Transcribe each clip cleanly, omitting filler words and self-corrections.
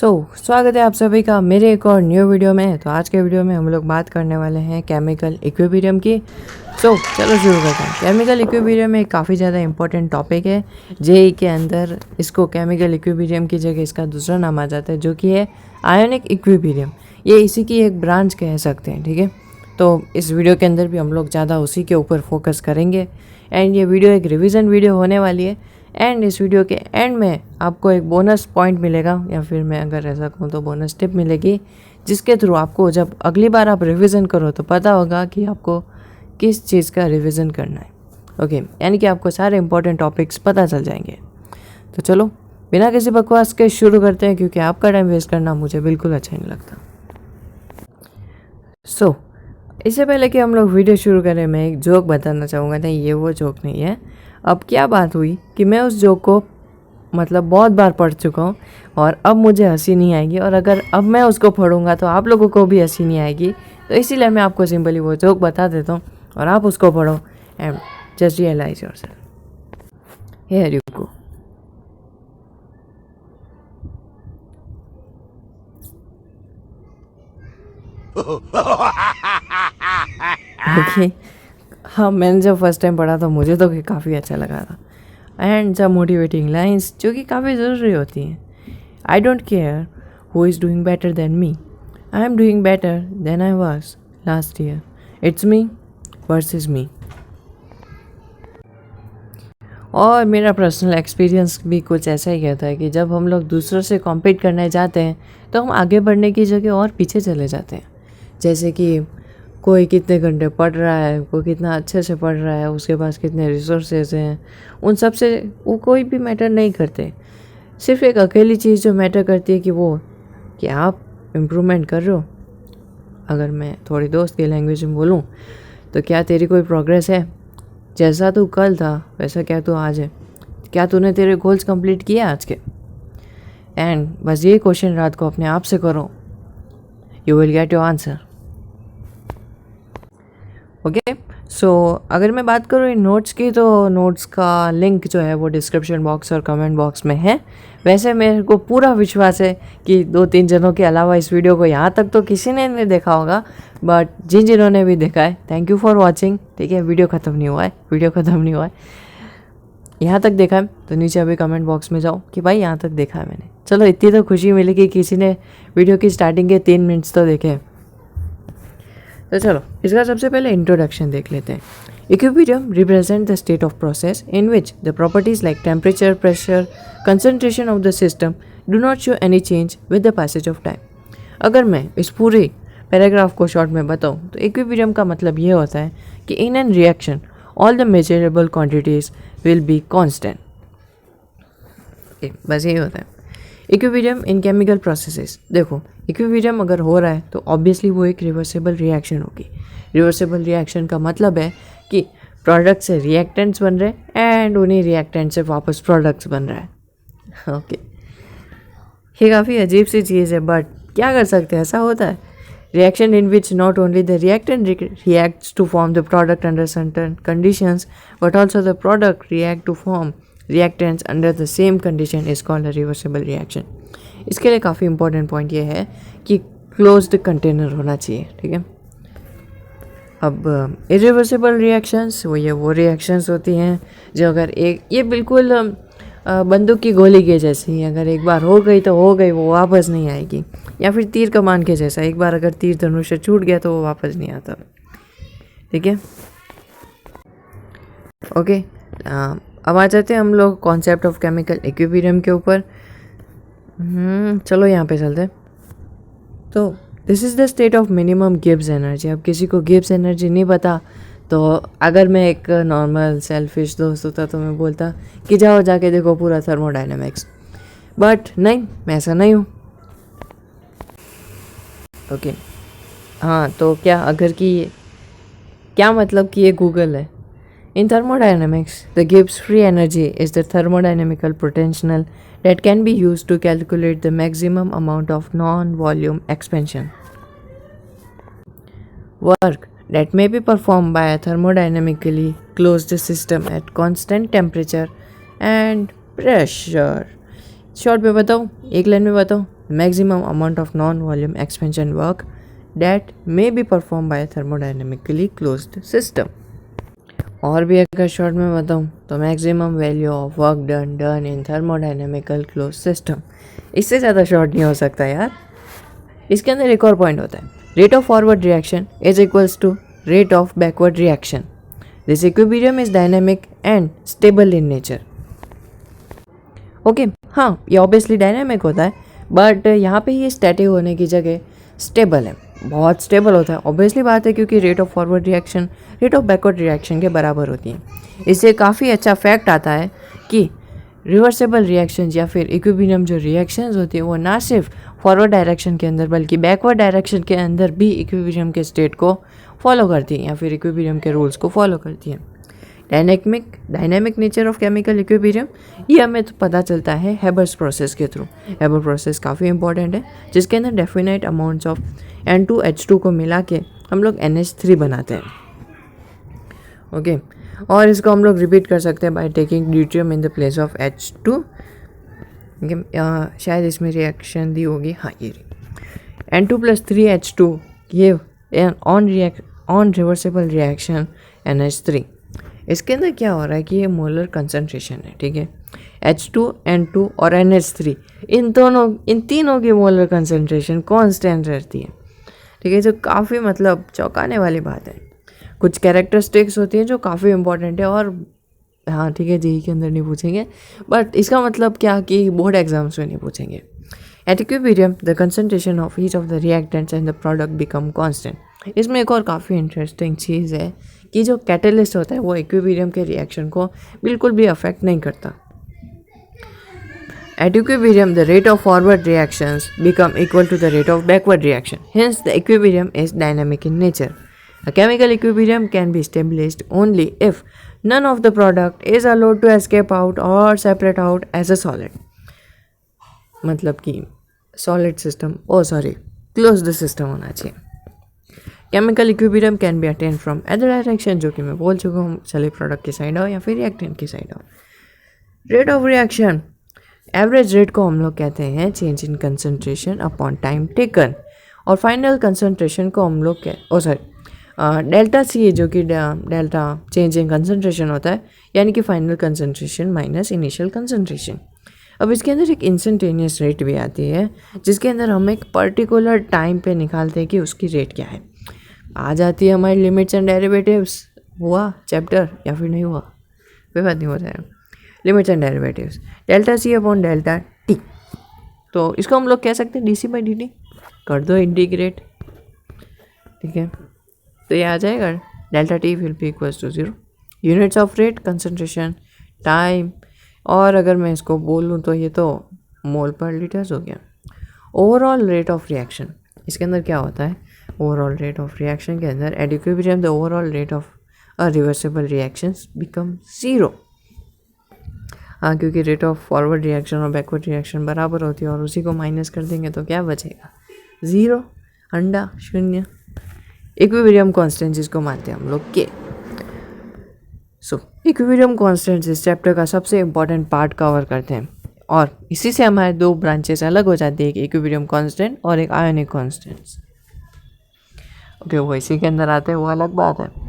स्वागत है आप सभी का मेरे एक और न्यू वीडियो में। तो आज के वीडियो में हम लोग बात करने वाले हैं केमिकल इक्विलिब्रियम की। चलो शुरू करते हैं। केमिकल इक्विलिब्रियम एक काफ़ी ज़्यादा इंपॉर्टेंट टॉपिक है। जेई के अंदर इसको केमिकल इक्विलिब्रियम की जगह इसका दूसरा नाम आ जाता है जो कि है आयोनिक इक्विलिब्रियम। ये इसी की एक ब्रांच कह सकते हैं, ठीक है। तो इस वीडियो के अंदर भी हम लोग ज़्यादा उसी के ऊपर फोकस करेंगे एंड ये वीडियो एक रिवीजन वीडियो होने वाली है। एंड इस वीडियो के एंड में आपको एक बोनस पॉइंट मिलेगा, या फिर मैं अगर ऐसा कहूँ तो बोनस टिप मिलेगी, जिसके थ्रू आपको जब अगली बार आप रिवीजन करो तो पता होगा कि आपको किस चीज़ का रिवीजन करना है। ओके, यानी कि आपको सारे इंपॉर्टेंट टॉपिक्स पता चल जाएंगे। तो चलो बिना किसी बकवास के शुरू करते हैं, क्योंकि आपका टाइम वेस्ट करना मुझे बिल्कुल अच्छा नहीं लगता। इससे पहले कि हम लोग वीडियो शुरू करें, मैं एक जोक बताना चाहूँगा। नहीं, ये वो जोक नहीं है। अब क्या बात हुई कि मैं उस जोक को बहुत बार पढ़ चुका हूँ और अब मुझे हंसी नहीं आएगी, और अगर अब मैं उसको पढ़ूंगा तो आप लोगों को भी हंसी नहीं आएगी। तो इसीलिए मैं आपको सिंपली वो जोक बता देता हूँ और आप उसको पढ़ो and just realise yourself. Here you go. Okay, हाँ, मैंने जब फर्स्ट टाइम पढ़ा तो मुझे तो काफ़ी अच्छा लगा था। एंड सब मोटिवेटिंग लाइंस जो कि काफ़ी ज़रूरी होती हैं। I don't care who is doing better than me, I am doing better than I was last year, it's me versus me. और मेरा पर्सनल एक्सपीरियंस भी कुछ ऐसा ही कहता है कि जब हम लोग दूसरों से कॉम्पीट करने जाते हैं तो हम आगे बढ़ने की जगह और पीछे चले जाते हैं। जैसे कि कोई कितने घंटे पढ़ रहा है, कोई कितना अच्छे से पढ़ रहा है, उसके पास कितने रिसोर्सेज हैं, उन सब से वो कोई भी मैटर नहीं करते। सिर्फ एक अकेली चीज़ जो मैटर करती है कि आप इम्प्रूवमेंट कर रहे हो। अगर मैं थोड़ी दोस्त की लैंग्वेज में बोलूँ तो क्या तेरी कोई प्रोग्रेस है? जैसा तू कल था वैसा क्या तू आज है? क्या तूने तेरे गोल्स कंप्लीट किए आज के? एंड बस ये क्वेश्चन रात को अपने आप से करो, you will get your answer. Okay, अगर मैं बात करूँ इन नोट्स की, तो नोट्स का लिंक जो है वो डिस्क्रिप्शन बॉक्स और कमेंट बॉक्स में है। वैसे मेरे को पूरा विश्वास है कि 2-3 जनों के अलावा इस वीडियो को यहाँ तक तो किसी ने नहीं देखा होगा, बट जिन्होंने भी देखा है, थैंक यू फॉर वॉचिंग। ठीक है, वीडियो ख़त्म नहीं हुआ है, यहाँ तक देखा है तो नीचे अभी कमेंट बॉक्स में जाओ कि भाई यहाँ तक देखा है मैंने। चलो, इतनी तो खुशी मिली कि किसी ने वीडियो की स्टार्टिंग के 3 मिनट्स तो देखे। तो चलो इसका सबसे पहले इंट्रोडक्शन देख लेते हैं। Equilibrium represent the state of process in which the properties like temperature, pressure, concentration of the system do not show any change with the passage of time. अगर मैं इस पूरे पैराग्राफ को शॉर्ट में बताऊँ तो इक्विलिब्रियम का मतलब ये होता है कि in an reaction all the measurable quantities will be constant. बस यही होता है इक्विलिब्रियम इन केमिकल प्रोसेसेस। देखो, इक्विलिब्रियम अगर हो रहा है तो ऑब्वियसली वो एक रिवर्सेबल रिएक्शन होगी। रिवर्सेबल रिएक्शन का मतलब है कि प्रोडक्ट से रिएक्टेंट्स बन रहे हैं एंड उन्हीं रिएक्टेंट से वापस प्रोडक्ट्स बन रहा है। ओके, ये काफ़ी अजीब सी चीज़ है, बट क्या कर सकते हैं, ऐसा होता है। Reaction in which not only the reactant reacts to form the product under certain conditions, but also the product react to form reactants under the same condition is called a reversible reaction। इसके लिए काफ़ी important point ये है कि closed container होना चाहिए, ठीक है। अब इरिवर्सिबल रिएक्शंस वो रिएक्शंस होती हैं जो अगर ये बिल्कुल बंदूक की गोली के जैसी, अगर एक बार हो गई तो हो गई, वो वापस नहीं आएगी। या फिर तीर कमान के जैसा, एक बार अगर तीर धनुष से छूट गया तो वो वापस नहीं आता, ठीक है। ओके, अब आ जाते हैं हम लोग कॉन्सेप्ट ऑफ केमिकल इक्विलिब्रियम के ऊपर। चलो यहाँ पे चलते हैं। तो this is the state of minimum Gibbs energy. अब किसी को गिब्स एनर्जी नहीं पता, तो अगर मैं एक नॉर्मल सेल्फिश दोस्त होता तो मैं बोलता कि जाओ जाके देखो पूरा थर्मोडायनेमिक्स, बट नहीं, मैं ऐसा नहीं हूँ। ओके, हाँ, तो क्या मतलब कि ये गूगल है। In thermodynamics, the Gibbs free energy is the thermodynamical potential that can be used to calculate the maximum amount of non-volume expansion work that may be performed by a thermodynamically closed system at constant temperature and pressure। Short में बताऊँ, एक line में बताऊँ, maximum amount of non volume expansion work that may be perform by thermodynamically closed system. और भी अगर short में बताऊँ तो maximum value of work done in thermodynamical close system. इससे ज़्यादा शॉर्ट नहीं हो सकता यार। इसके अंदर एक और पॉइंट होता है, rate of forward reaction is equals to rate of backward reaction. This equilibrium is dynamic and stable in nature. Okay, हाँ ये ऑब्वियसली डायनेमिक होता है, बट यहाँ पे ये स्टैटिक होने की जगह स्टेबल है, बहुत स्टेबल होता है। ऑब्वियसली बात है क्योंकि rate of forward reaction rate of backward reaction के बराबर होती है। इससे काफ़ी अच्छा फैक्ट आता है कि रिवर्सेबल रिएक्शंस या फिर इक्विलिब्रियम जो रिएक्शंस होती है वो ना सिर्फ फॉरवर्ड डायरेक्शन के अंदर बल्कि बैकवर्ड डायरेक्शन के अंदर भी इक्विलिब्रियम के स्टेट को फॉलो करती है या फिर इक्विलिब्रियम के रूल्स को फॉलो करती है। Dynamic nature of chemical equilibrium ये हमें तो पता चलता है हेबर्स प्रोसेस के थ्रू। हेबर प्रोसेस काफ़ी इंपॉर्टेंट है, जिसके अंदर डेफिनेट अमाउंट्स ऑफ N2H2 को मिला के हम लोग NH3 बनाते हैं। ओके, और इसको हम लोग रिपीट कर सकते हैं by taking deuterium in the place of H2। शायद इसमें रिएक्शन दी होगी, हाँ ये N2+3H2 ये ऑन रिवर्सेबल रिएक्शन NH3। इसके अंदर क्या हो रहा है कि ये मोलर कंसंट्रेशन है, ठीक है। H2, N2 और NH3 इन तीनों की मोलर कंसंट्रेशन कांस्टेंट रहती है, ठीक है, जो काफ़ी मतलब चौंकाने वाली बात है। कुछ कैरेक्टरिस्टिक्स होती हैं जो काफ़ी इंपॉर्टेंट है और हाँ ठीक है जेईई के अंदर नहीं पूछेंगे, बट इसका मतलब क्या कि बोर्ड एग्जाम्स में नहीं पूछेंगे। At equilibrium the concentration of each of the reactants and the product become constant. इसमें एक और काफ़ी इंटरेस्टिंग चीज़ है कि जो कैटलिस्ट होता है वो इक्विलिब्रियम के रिएक्शन को बिल्कुल भी अफेक्ट नहीं करता। At equilibrium, the rate of forward reactions become equal to the rate of backward reaction. Hence, the equilibrium is dynamic in nature. A chemical equilibrium can be established only if none of the product is allowed to escape out or separate out as a solid. मतलब कि solid system, closed system होना चाहिए। Chemical equilibrium can be attained from either direction, जो कि मैं बोल चुका हूँ, चले प्रोडक्ट की साइड हो या फिर रिएक्टेंट की साइड हो। Rate of reaction, average rate को हम लोग कहते हैं change in concentration upon time taken, और फाइनल कंसंट्रेशन को हम लोग डेल्टा सी जो कि डेल्टा चेंज इन कंसंट्रेशन होता है, यानी कि final concentration minus initial concentration. अब इसके अंदर एक इंस्टेंटेनियस रेट भी आती है जिसके अंदर हम एक पर्टिकुलर टाइम पे निकालते हैं कि उसकी रेट क्या है। आ जाती है हमारी लिमिट्स एंड डेरिवेटिव्स, हुआ चैप्टर या फिर नहीं हुआ कोई बात नहीं, हो जाएगा। Limits and derivatives delta C upon delta T, तो इसको हम लोग कह सकते हैं dc/dt, कर दो इंटीग्रेट, ठीक है, तो ये आ जाएगा delta T will be equals to 0। Units of rate, concentration, time, और अगर मैं इसको बोलूँ तो ये तो मोल पर लीटर्स हो गया। ओवरऑल रेट ऑफ रिएक्शन, इसके अंदर क्या होता है, ओवरऑल रेट ऑफ रिएक्शन के अंदर at equilibrium the overall rate of reversible reactions become 0। हाँ, क्योंकि रेट ऑफ फॉरवर्ड रिएक्शन और बैकवर्ड रिएक्शन बराबर होती है और उसी को माइनस कर देंगे तो क्या बचेगा, 0, अंडा, शून्य। इक्विलिब्रियम कांस्टेंट जिसको मानते हैं हम लोग के। सो इक्विलिब्रियम कांस्टेंट इस चैप्टर का सबसे इम्पॉर्टेंट पार्ट कवर करते हैं और इसी से हमारे दो ब्रांचेस अलग हो जाती है, एक इक्विलिब्रियम कांस्टेंट और एक आयोनिक कांस्टेंट्स। ओके, वो इसी के अंदर आते हैं, वो अलग बात है।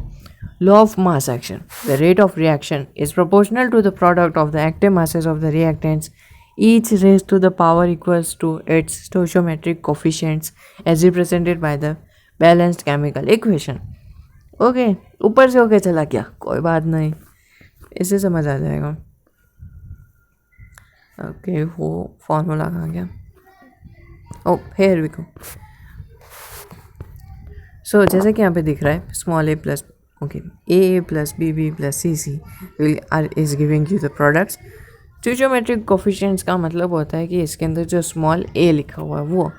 Law of mass action. The rate of reaction is proportional to the product of the active masses of the reactants, each raised to the power equals to its stoichiometric coefficients as represented by the balanced chemical equation. Okay, ऊपर से होके चला क्या, कोई बात नहीं, इससे समझ आ जाएगा। ओके, वो फॉर्मूला कहाँ गया, ओ हेयर वी गो। सो जैसे कि यहाँ पे दिख रहा है small a plus A plus BB plus CC is giving you the products। Stoichiometric coefficients का मतलब होता है कि इसके अंदर जो स्मॉल a लिखा हुआ है वो,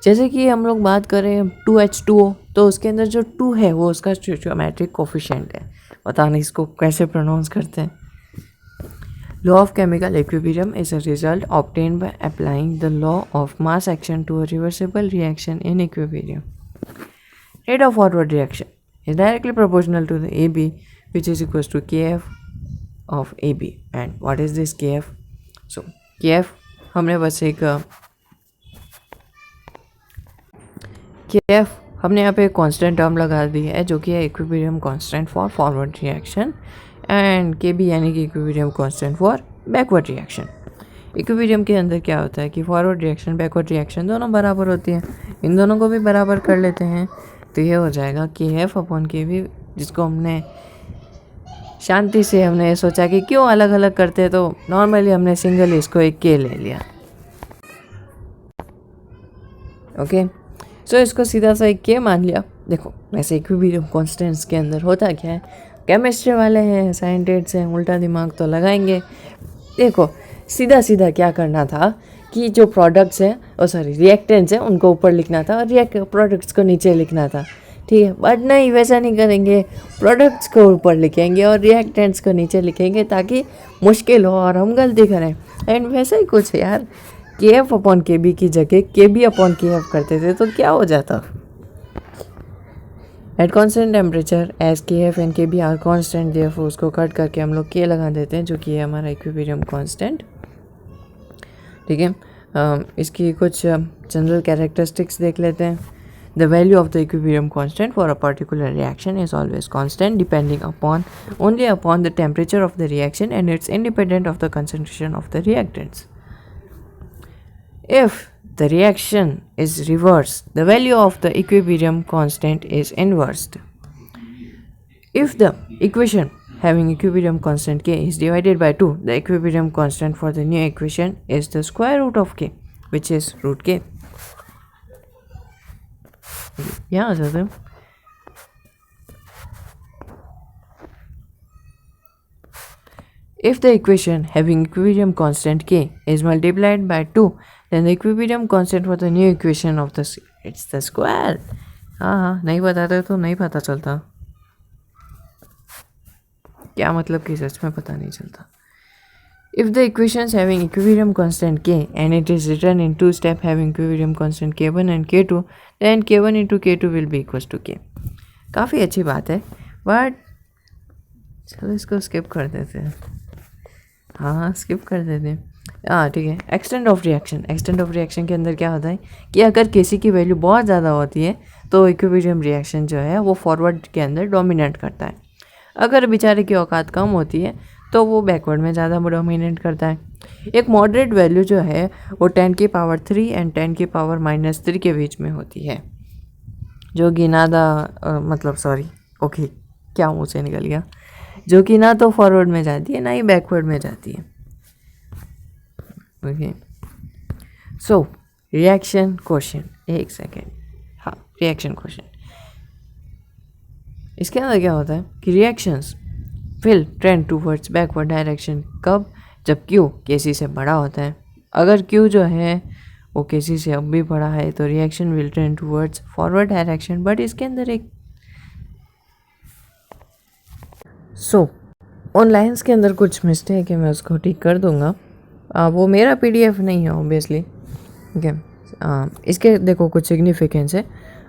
जैसे कि हम लोग बात करें 2H2O तो उसके अंदर जो 2 है वो उसका स्टोइचियोमेट्रिक कोफिशिएंट है, पता नहीं इसको कैसे प्रोनाउंस करते हैं। Law of chemical equilibrium is a result obtained by applying the law of mass action to a reversible reaction in equilibrium. Rate of forward reaction is directly proportional to the AB, which is equals to Kf of AB. And what is this Kf? So Kf हमने बस एक KF हमने यहाँ पे constant term लगा दी है जो कि है equilibrium constant for forward reaction and KB यानी कि equilibrium constant for backward reaction. Equilibrium के अंदर क्या होता है कि फॉरवर्ड रिएक्शन बैकवर्ड रिएक्शन दोनों बराबर होती हैं, इन दोनों को भी बराबर कर लेते हैं तो ये हो जाएगा KF अपॉन KB, जिसको हमने शांति से हमने सोचा कि क्यों अलग अलग करते, तो नॉर्मली हमने सिंगल इसको एक K ले लिया। ओके सो इसको सीधा सा एक K मान लिया। देखो वैसे इक्विलिब्रियम कांस्टेंट्स के अंदर होता क्या है, केमिस्ट्री वाले हैं, साइंटिस्ट हैं, उल्टा दिमाग तो लगाएंगे। देखो सीधा सीधा क्या करना था कि जो प्रोडक्ट्स हैं रिएक्टेंट्स हैं उनको ऊपर लिखना था और प्रोडक्ट्स को नीचे लिखना था, ठीक है। बट नहीं, वैसा नहीं करेंगे, प्रोडक्ट्स को ऊपर लिखेंगे और रिएक्टेंट्स को नीचे लिखेंगे ताकि मुश्किल हो और हम गलती करें। एंड वैसा ही कुछ यार, KF अपॉन KB की जगह KB अपॉन KF करते थे तो क्या हो जाता। At constant temperature as KF and KB are constant, therefore उसको कट करके हम लोग K लगा देते हैं जो कि है हमारा इक्विलिब्रियम कांस्टेंट, ठीक है। इसकी कुछ जनरल कैरेक्टरिस्टिक्स देख लेते हैं। The value of the equilibrium constant for a particular reaction is always constant depending upon only upon the temperature of the reaction and it's independent of the concentration of the reactants. If the reaction is reversed, the value of the equilibrium constant is inversed. If the equation having equilibrium constant K is divided by 2, the equilibrium constant for the new equation is the square root of K, which is root K. यहाँ आ जाते हैं। If the equation having equilibrium constant K is multiplied by 2, then the equilibrium constant for the new equation of it's the square. हाँ नहीं बताते तो नहीं पता चलता, क्या मतलब कि सच में पता नहीं चलता। If the equations having equilibrium constant K and it is written in two step having equilibrium constant K1 and K2, then K1 into K2 will be equals to K. काफ़ी अच्छी बात है, बट चलो इसको स्किप कर देते हैं। हाँ स्किप कर देते हैं, हाँ ठीक है। एक्सटेंट ऑफ रिएक्शन के अंदर क्या होता है कि अगर किसी की वैल्यू बहुत ज़्यादा होती है तो इक्विलिब्रियम रिएक्शन जो है वो फॉरवर्ड के अंदर डोमिनेट करता है। अगर बेचारे की औकात कम होती है तो वो बैकवर्ड में ज़्यादा डोमिनेट करता है। एक मॉडरेट वैल्यू जो है वो 10 की पावर 3 एंड 10 की पावर -3 के बीच में होती है, जो कि ना क्या मुँह से निकल गया, जो कि ना तो फॉरवर्ड में जाती है ना ही बैकवर्ड में जाती है। ओके सो रिएक्शन क्वेश्चन, एक सेकेंड, हाँ रिएक्शन क्वेश्चन। इसके अंदर क्या होता है कि reactions will trend towards backward direction कब, जब Q KC से बड़ा होता है। अगर Q जो है वो KC से अब भी बड़ा है तो reaction will trend towards forward direction. But इसके अंदर एक ऑन लाइन्स के अंदर कुछ मिस्टेक है, मैं उसको ठीक कर दूंगा। वो मेरा PDF नहीं है ऑब्वियसली, ठीक है। इसके देखो कुछ सिग्निफिकेंस है।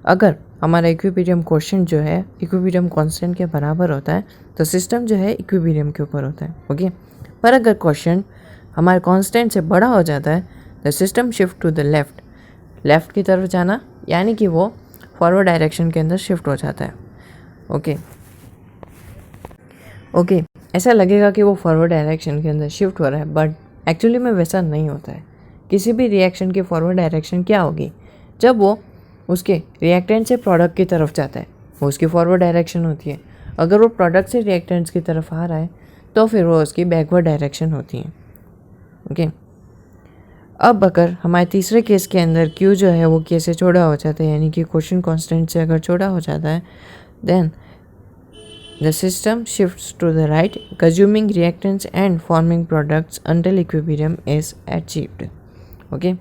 अगर हमारा इक्विलिब्रियम क्वेश्चन जो है इक्विलिब्रियम कांस्टेंट के बराबर होता है तो सिस्टम जो है इक्विलिब्रियम के ऊपर होता है, ओके। पर अगर क्वेश्चन हमारे कांस्टेंट से बड़ा हो जाता है the system shift to the left की तरफ जाना, यानी कि वो फॉरवर्ड डायरेक्शन के अंदर शिफ्ट हो जाता है, ओके। ऐसा लगेगा कि वो फॉरवर्ड डायरेक्शन के अंदर शिफ्ट हो रहा है, बट एक्चुअली में वैसा नहीं होता है। किसी भी रिएक्शन की फॉरवर्ड डायरेक्शन क्या होगी, जब वो उसके रिएक्टेंट से प्रोडक्ट की तरफ जाता है वो उसकी फॉरवर्ड डायरेक्शन होती है। अगर वो प्रोडक्ट से रिएक्टेंट्स की तरफ आ रहा है तो फिर वो उसकी बैकवर्ड डायरेक्शन होती है, ओके। अब अगर हमारे तीसरे केस के अंदर Q जो है वो K से छोटा हो जाता है, यानी कि क्वेश्चन कांस्टेंट से अगर छोटा हो जाता है, then the system shifts to the right, consuming reactants and forming products until equilibrium is achieved, okay।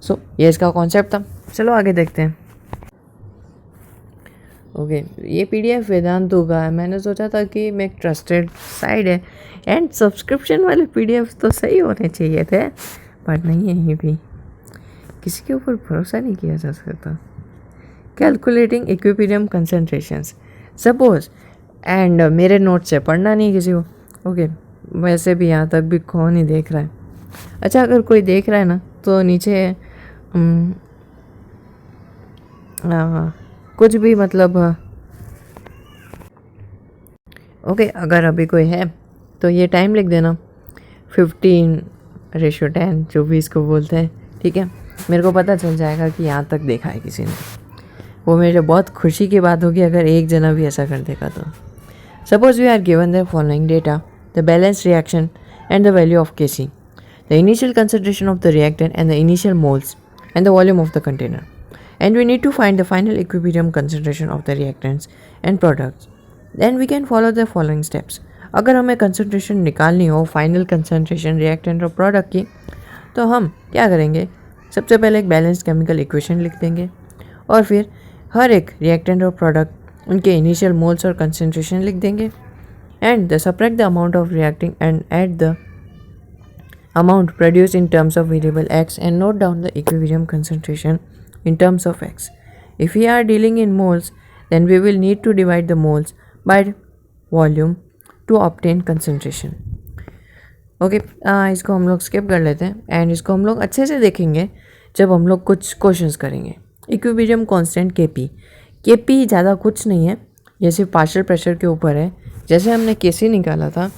so ये इसका कॉन्सेप्ट था। चलो आगे देखते हैं, ओके। ये PDF वेदांतु का है। मैंने सोचा था कि मैं एक ट्रस्टेड साइट है एंड सब्सक्रिप्शन वाले PDF तो सही होने चाहिए थे, बट नहीं है। ये भी किसी के ऊपर भरोसा नहीं किया जा सकता। Calculating equilibrium concentrations suppose, and मेरे नोट से पढ़ना नहीं किसी को, ओके। वैसे भी यहाँ तक भी कौन ही देख रहा है, अच्छा, अगर कोई देख रहा है ना तो नीचे कुछ भी मतलब ओके, अगर अभी कोई है तो ये टाइम लिख देना 15:10, जो भी इसको बोलते हैं, ठीक है। मेरे को पता चल जाएगा कि यहाँ तक देखा है किसी ने। वो मेरे लिए बहुत खुशी की बात होगी अगर एक जना भी ऐसा कर देगा तो। Suppose we are given the following data, the balance reaction and the value of Kc, the initial concentration of the reactant and the initial moles and the volume of the container, and we need to find the final equilibrium concentration of the reactants and products. Then we can follow the following steps. अगर हमें concentration निकालनी हो, final concentration reactant और product की, तो हम क्या करेंगे? सबसे पहले एक बैलेंस केमिकल इक्वेशन लिख देंगे और फिर हर एक रिएक्टेंट और प्रोडक्ट उनके इनिशियल मोल्स और कंसनट्रेशन लिख देंगे and the subtract the amount of reacting and add the amount produced in terms of variable x and note down the equilibrium concentration in terms of x. If we are dealing in moles, then we will need to divide the moles by volume to obtain concentration. Okay, इसको हम लोग skip कर लेते हैं and इसको हम लोग अच्छे से देखेंगे जब हम लोग कुछ क्वेश्चंस करेंगे. इक्विलिब्रियम कांस्टेंट केपी ज़्यादा कुछ नहीं है, ये सिर्फ पार्शियल प्रेशर के ऊपर है. जैसे हमने केसी निकाला था,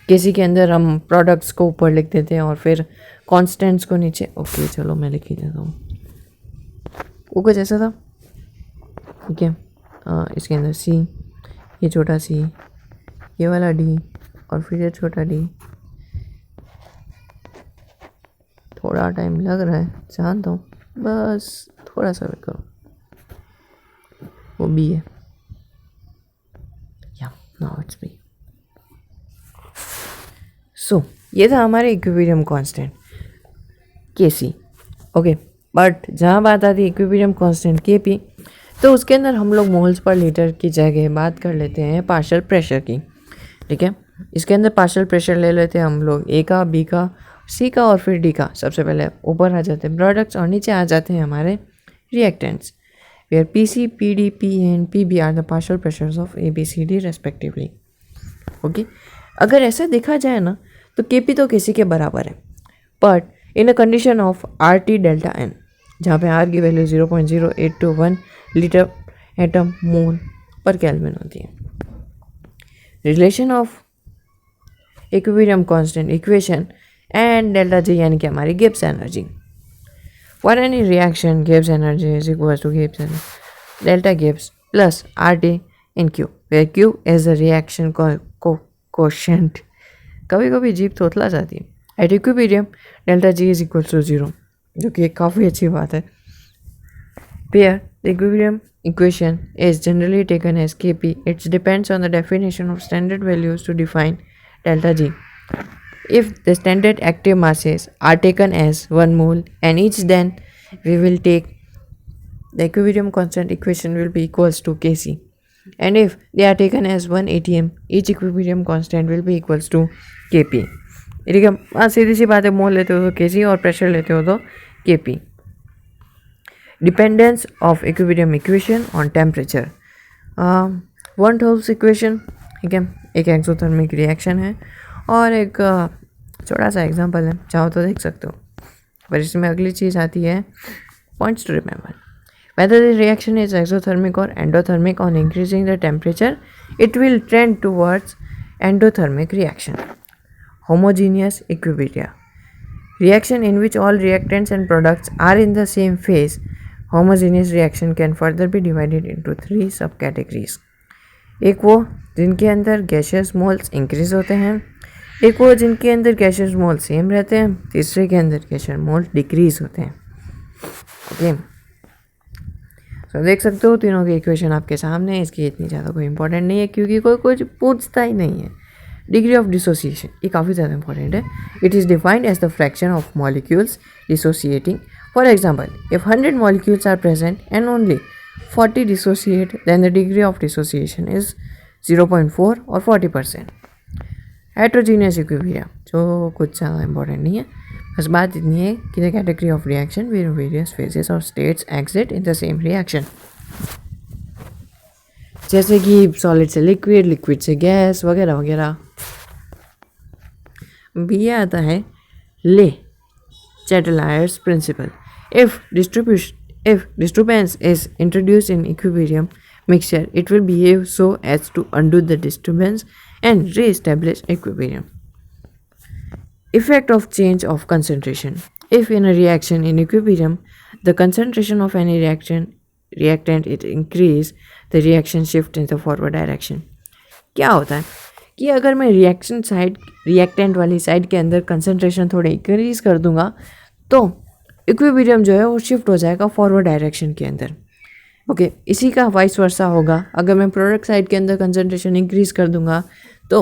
केसी के अंदर हम प्रोडक्ट्स को ऊपर लिख देते हैं और फिर कांस्टेंट्स को नीचे. ओके चलो मैं लिख ही देता हूँ. वो कुछ ऐसा था, ठीक है. इसके अंदर सी, ये छोटा सी, ये वाला डी और फिर ये छोटा डी. थोड़ा टाइम लग रहा है जानता हूँ, बस थोड़ा सा वेट करो. वो बी है, या नाउ इट्स बी. सो ये था हमारे equilibrium constant Kc. Okay, but जहाँ बात आती है इक्विलिब्रियम कांस्टेंट Kp, तो उसके अंदर हम लोग मोल्स पर लीटर की जगह बात कर लेते हैं पार्शियल प्रेशर की, ठीक है. इसके अंदर पार्शियल प्रेशर ले लेते हैं हम लोग ए का, बी का, सी का और फिर डी का. सबसे पहले ऊपर आ जाते हैं प्रोडक्ट्स और नीचे आ जाते हैं हमारे reactants. Where Pc, Pd, Pa and Pb are the partial pressures of A B C D respectively. Okay, अगर ऐसा देखा जाए ना तो Kp तो Kc के बराबर है, but in a condition of RT delta N, जहाँ पे R की वैल्यू 0.0821 लीटर एटम मोल पर केल्विन होती है. Relation of equilibrium constant equation and delta G यानी कि हमारी Gibbs energy. For any reaction Gibbs energy is equal to Gibbs energy delta Gibbs plus RT in Q, where Q is the reaction quotient. कभी कभी जीप थोथला जाती है. At equilibrium delta G is equal to 0, जो कि एक काफ़ी अच्छी बात है. Pair the equilibrium equation is generally taken as Kp. It depends on the definition of standard values to define delta G. If the standard active masses are taken as 1 mole and each, then we will take the equilibrium constant equation will be equals to Kc. And if they are taken as 1 atm, each equilibrium constant will be equals to Kp. ठीक है, सीधी सी बात है. मोल लेते हो तो Kc और pressure लेते हो तो Kp. Dependence of equilibrium equation on temperature. One-tolls equation, ठीक है. एक एक्सोथर्मिक रिएक्शन है और एक छोटा सा एग्जांपल है, चाहो तो देख सकते हो. पर इसमें अगली चीज़ आती है points to remember. whether the reaction is exothermic or endothermic, on increasing the temperature it will trend towards endothermic reaction. Homogeneous equilibria, reaction in which all reactants and products are in the same phase. Homogeneous reaction can further be divided into 3 subcategories. एक वो जिनके अंदर gaseous moles increase होते हैं, एक वो जिनके अंदर गैशियस मोल सेम रहते हैं, तीसरे के अंदर गैशियस मोल डिक्रीज होते हैं. ओके, तो देख सकते हो तीनों की इक्वेशन आपके सामने है. इसकी इतनी ज़्यादा कोई इंपॉर्टेंट नहीं है क्योंकि कोई कुछ पूछता ही नहीं है. डिग्री ऑफ डिसोसिएशन, ये काफ़ी ज़्यादा इंपॉर्टेंट है. It is defined as the fraction of molecules dissociating. For example, if 100 molecules are present and only 40 dissociate, then the degree of dissociation is 0.4 और 40%. Heterogeneous equilibria, जो कुछ ज़्यादा इंपॉर्टेंट नहीं है. बस बात इतनी है कि the category of reaction where various phases or states exist in the same reaction. जैसे कि सॉलिड से लिक्विड, लिक्विड से गैस वगैरह वगैरह. बी आता है ले Chatelain's principle. If disturbance is introduced in equilibrium mixture, it will behave so as to undo the disturbance and re-establish equilibrium. Effect of change of concentration. If in a reaction in equilibrium, the concentration of any reactant is increased, the reaction shift in the forward direction. क्या होता है कि अगर मैं reactant वाली side के अंदर concentration थोड़ा इंक्रीज कर दूंगा तो इक्विलिब्रियम जो है वो शिफ्ट हो जाएगा फॉरवर्ड डायरेक्शन के अंदर. ओके इसी का वाइस वर्सा होगा. अगर मैं प्रोडक्ट साइड के अंदर कंसंट्रेशन इंक्रीज कर दूंगा तो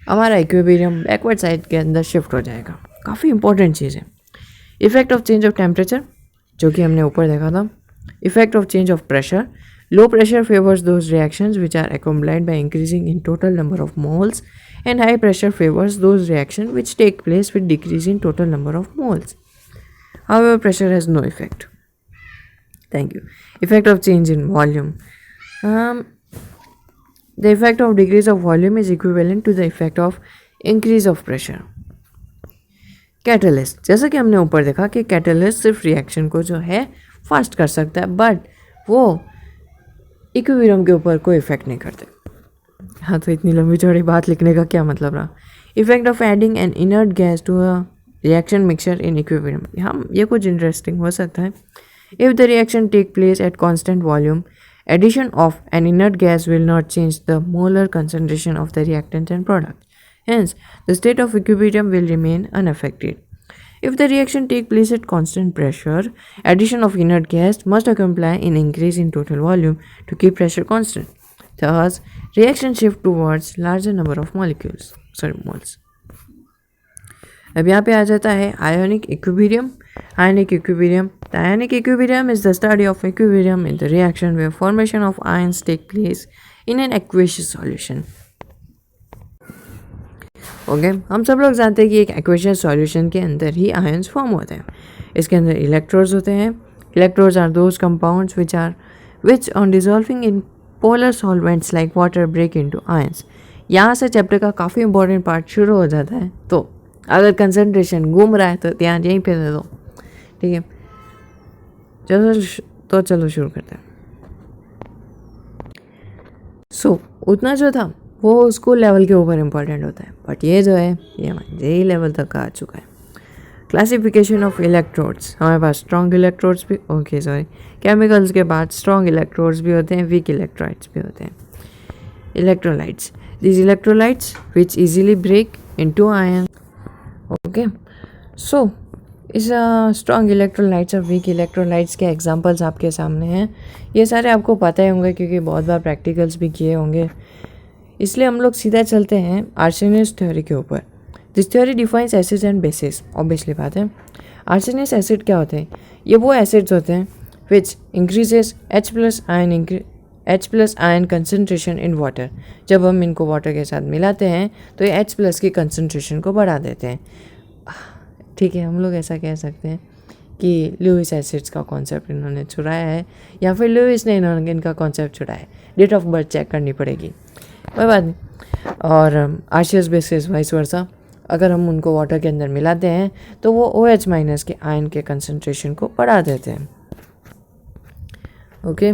हमारा इक्विलिब्रियम बैकवर्ड साइड के अंदर शिफ्ट हो जाएगा. काफ़ी इंपॉर्टेंट चीज़ है. Effect of change of temperature जो कि हमने ऊपर देखा था. Effect of change of pressure. Low pressure favors those reactions which are accompanied by increasing in total number of moles, and high pressure favors those reactions which take place with decrease in total number of moles. However, pressure has no effect. Thank you. Effect of change in volume. The effect of decrease of volume is equivalent to the effect of increase of pressure. Catalyst. जैसा कि हमने ऊपर देखा कि catalyst सिर्फ reaction को जो है फास्ट कर सकता है बट वो इक्विलिब्रियम के ऊपर कोई इफेक्ट नहीं करते. हाँ तो इतनी लंबी चौड़ी बात लिखने का क्या मतलब रहा. Effect of adding an inert gas to a reaction mixture in equilibrium. हम ये कुछ इंटरेस्टिंग हो सकता है. If the reaction take place at constant volume, addition of an inert gas will not change the molar concentration of the reactant and product. Hence, the state of equilibrium will remain unaffected. If the reaction takes place at constant pressure, addition of inert gas must accompany an increase in total volume to keep pressure constant. Thus, reaction shift towards larger number of moles. अब यहाँ पे आ जाता है ionic equilibrium. Ionic equilibrium. The ionic equilibrium is the study of equilibrium in the reaction where formation of ions take place in an aqueous solution. Okay हम सब लोग जानते हैं कि एक एक्वेशियस सॉल्यूशन के अंदर ही आयंस फॉर्म होते हैं. इसके अंदर इलेक्ट्रोड्स होते हैं. Electrodes are those compounds which on dissolving in polar solvents like water break into ions. यहाँ से चैप्टर का काफ़ी इंपॉर्टेंट पार्ट शुरू हो जाता है. तो अगर कंसंट्रेशन घूम रहा है तो ध्यान यहीं पे दे दो. ठीक है चलो शुरू करते हैं. सो उतना जो था वो स्कूल लेवल के ऊपर इम्पॉर्टेंट होता है बट ये जो है ये जेई लेवल तक आ चुका है. Classification of electrodes. हमारे पास स्ट्रॉन्ग इलेक्ट्रोड्स भी केमिकल्स के बाद स्ट्रॉन्ग इलेक्ट्रोड्स भी होते हैं, वीक इलेक्ट्रोलाइट्स भी होते हैं. Electrolytes. These electrolytes which easily break into ion. Okay so इस स्ट्रॉन्ग इलेक्ट्रोलाइट्स और वीक इलेक्ट्रोलाइट्स के एग्जांपल्स आपके सामने हैं. ये सारे आपको पता ही होंगे क्योंकि बहुत बार प्रैक्टिकल्स भी किए होंगे. इसलिए हम लोग सीधा चलते हैं आर्सेनियस थ्योरी के ऊपर. This theory defines acids and bases. Obviously बात है. आर्सेनियस एसिड क्या होते हैं? ये वो एसिड्स होते हैं which increases H plus ion concentration in water. जब हम इनको वाटर के साथ मिलाते हैं तो ये H+ की कंसनट्रेशन को बढ़ा देते हैं. ठीक है हम लोग ऐसा कह सकते हैं कि लुइस एसिड्स का कॉन्सेप्ट इन्होंने छुड़ाया है या फिर लुइस ने इनका कॉन्सेप्ट छुड़ाया है. डेट ऑफ बर्थ चेक करनी पड़ेगी, कोई बात नहीं. और आर्शियस बेसिस वाइस वर्सा. अगर हम उनको वाटर के अंदर मिलाते हैं तो वो OH- के आयन के कंसंट्रेशन को बढ़ा देते हैं. ओके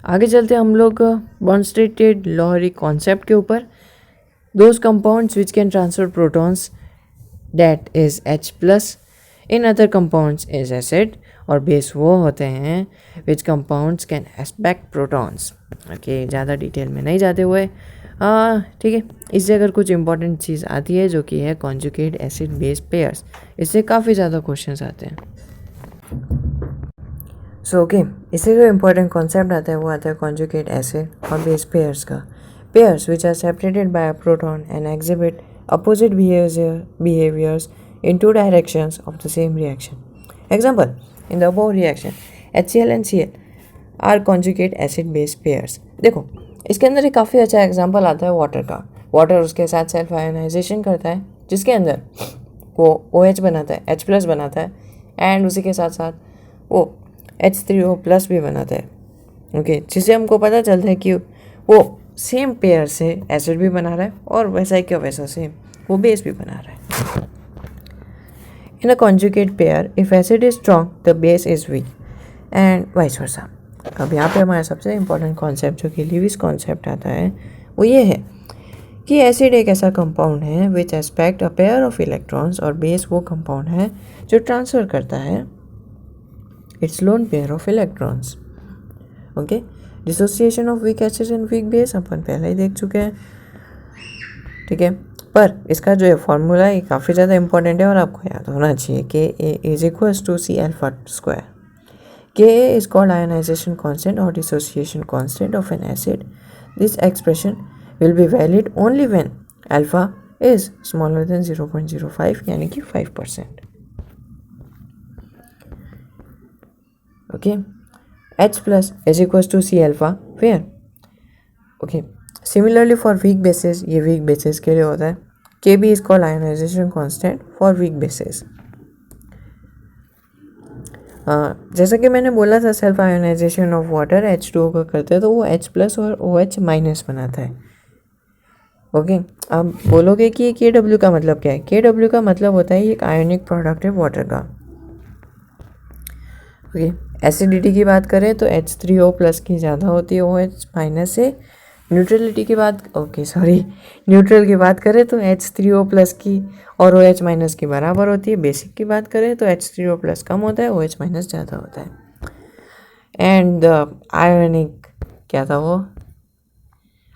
आगे चलते हैं हम लोग बॉन्स्टेटेड लॉरी कॉन्सेप्ट के ऊपर. Those compounds which can transfer protons that is H+ in other compounds is acid. और बेस वो होते हैं which compounds can expect protons. Okay ज़्यादा डिटेल में नहीं जाते हुए ठीक है. इससे अगर कुछ इंपॉर्टेंट चीज़ आती है जो कि है कॉन्जुगेट एसिड बेस पेयर्स. इससे काफ़ी ज़्यादा क्वेश्चंस आते हैं. सो ओके इससे जो इम्पोर्टेंट कॉन्सेप्ट आता है वो आता है कॉन्जुगेट एसिड और बेस पेयर्स का. Pairs which are separated by a proton and exhibit opposite behaviors in two directions of the same reaction. Example, in the above reaction, HCl and Cl are conjugate acid base pairs. देखो इसके अंदर एक काफ़ी अच्छा example आता है water का. Water उसके साथ सेल्फ आयनाइजेशन करता है जिसके अंदर वो OH बनाता है, H+ बनाता है एंड उसी के साथ साथ वो H3O+ भी बनाता है. ओके जिससे हमको पता चलता है कि वो सेम पेयर से एसिड भी बना रहा है और वैसा ही क्या वैसा सेम वो बेस भी बना रहा है. In a conjugate pair if acid is strong the base is weak and vice versa. अब यहाँ पे हमारा सबसे इम्पोर्टेंट कॉन्सेप्ट जो कि लीविस कॉन्सेप्ट आता है वो ये है कि एसिड एक ऐसा कंपाउंड है which accept a pair of electrons और बेस वो कंपाउंड है जो ट्रांसफ़र करता है its lone pair of electrons. Okay, dissociation of weak acid and weak base अपन पहले ही देख चुके हैं, ठीक है। पर इसका जो है फॉर्मूला ये काफ़ी ज़्यादा इंपॉर्टेंट है और आपको याद होना चाहिए कि A is equals to C alpha square. Ka is called ionization constant or dissociation constant of an acid. This expression will be valid only when alpha is smaller than 0.05 यानी कि 5%. Okay, H plus is equals to C alpha where? Okay, similarly for weak bases, ये weak bases के लिए होता है. Kb is called ionization constant for weak bases. जैसा कि मैंने बोला था self ionisation of water H2O का करते हैं तो वो H प्लस और OH माइनस बनाता है। ओके, अब बोलोगे कि ये KW का मतलब क्या है? KW का मतलब होता है ये एक आयोनिक प्रोडक्ट है वाटर का। ओके, एसिडिटी की बात करें तो H3O प्लस की ज़्यादा होती है OH माइनस से। न्यूट्रलिटी की बात न्यूट्रल की बात करें तो H3O प्लस की और OH माइनस की बराबर होती है। बेसिक की बात करें तो H3O प्लस कम होता है, OH माइनस ज़्यादा होता है। एंड आयोनिक क्या था वो?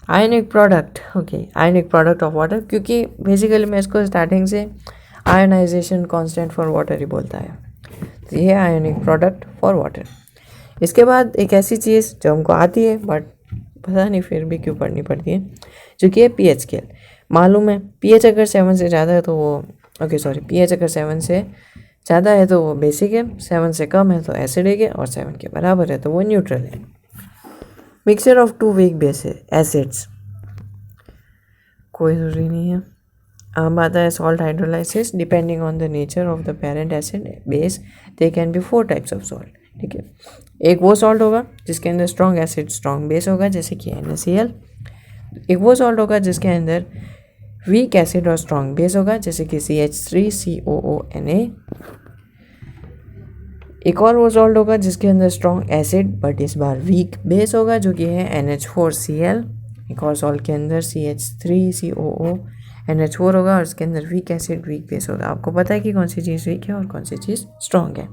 Ionic product. Okay, ionic product of water, क्योंकि बेसिकली मैं इसको स्टार्टिंग से आयोनाइजेशन कांस्टेंट फॉर वाटर ही बोलता है। तो ये आयोनिक प्रोडक्ट फॉर वाटर। इसके बाद एक ऐसी चीज़ जो हमको आती है बट पता नहीं फिर भी क्यों पढ़नी पड़ती है, जो कि है पीएच स्केल। मालूम है पीएच अगर 7 से ज़्यादा है तो वो पीएच अगर 7 से ज़्यादा है तो वो बेसिक है, 7 से कम है तो एसिडिक है और 7 के बराबर है तो वो न्यूट्रल है। Mixture of 2 weak bases acids, कोई ज़रूरी नहीं है। अब आता है salt hydrolysis. Depending on the nature of the parent acid base they can be 4 types of salt, ठीक है। एक वो सॉल्ट होगा जिसके अंदर स्ट्रॉन्ग एसिड स्ट्रॉन्ग बेस होगा जैसे कि NaCl। एक वो सॉल्ट होगा जिसके अंदर वीक एसिड और स्ट्रॉन्ग बेस होगा जैसे कि CH3COONA। एक और वो सॉल्ट होगा जिसके अंदर स्ट्रॉन्ग एसिड बट इस बार वीक बेस होगा जो कि है NH4Cl। एक और सॉल्ट के अंदर CH3COONH4 होगा और इसके अंदर वीक एसिड वीक बेस होगा। आपको पता है कि कौन सी चीज़ वीक है और कौन सी चीज़ स्ट्रॉन्ग है।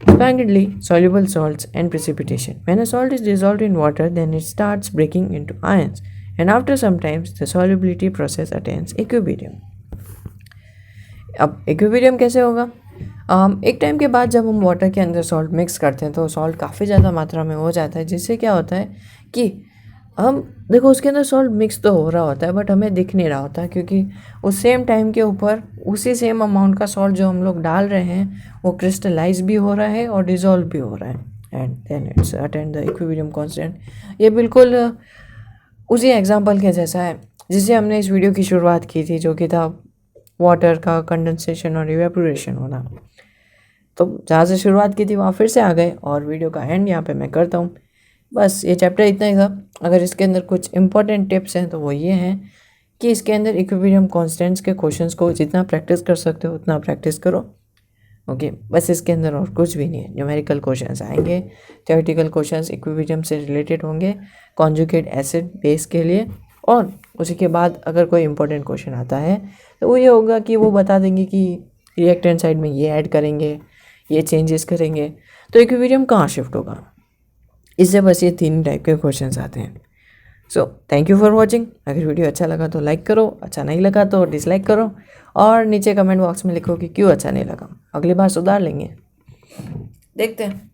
Expandedly soluble salts and precipitation. When a salt is dissolved in water, then it starts breaking into ions, and after some time, the solubility process attains equilibrium. अब इक्विलिब्रियम कैसे होगा? एक टाइम के बाद जब हम वाटर के अंदर सॉल्ट मिक्स करते हैं तो सॉल्ट काफ़ी ज़्यादा मात्रा में हो जाता है, जिससे क्या होता है कि हम देखो उसके अंदर सॉल्ट मिक्स तो हो रहा होता है बट हमें दिख नहीं रहा होता, क्योंकि उस सेम टाइम के ऊपर उसी सेम अमाउंट का सॉल्ट जो हम लोग डाल रहे हैं वो क्रिस्टलाइज भी हो रहा है और डिज़ोल्व भी हो रहा है and then it's attend the equilibrium constant. ये बिल्कुल उसी एग्जांपल के जैसा है जिससे हमने इस वीडियो की शुरुआत की थी, जो कि था वाटर का कंडेंसेशन और इवेपोरेशन होना। तो जहाँ से शुरुआत की थी वहाँ फिर से आ गए और वीडियो का एंड यहाँ पे मैं करता हूँ। बस ये चैप्टर इतना ही था। अगर इसके अंदर कुछ इंपॉर्टेंट टिप्स हैं तो वो ये हैं कि इसके अंदर इक्विलिब्रियम कांस्टेंट्स के क्वेश्चंस को जितना प्रैक्टिस कर सकते हो उतना प्रैक्टिस करो। ओके, बस इसके अंदर और कुछ भी नहीं है। न्यूमेरिकल क्वेश्चंस आएंगे, थ्योरेटिकल क्वेश्चंस इक्विलिब्रियम से रिलेटेड होंगे कॉन्जुगेट एसिड बेस के लिए, और उसी के बाद अगर कोई इंपॉर्टेंट क्वेश्चन आता है तो वो ये होगा कि वो बता देंगे कि रिएक्टेंट साइड में ये ऐड करेंगे, ये चेंजेस करेंगे, तो इक्विलिब्रियम कहाँ शिफ्ट होगा। इससे बस ये 3 टाइप के क्वेश्चंस आते हैं। So thank you for watching. अगर वीडियो अच्छा लगा तो लाइक करो, अच्छा नहीं लगा तो डिसलाइक करो, और नीचे कमेंट बॉक्स में लिखो कि क्यों अच्छा नहीं लगा। अगली बार सुधार लेंगे, देखते हैं।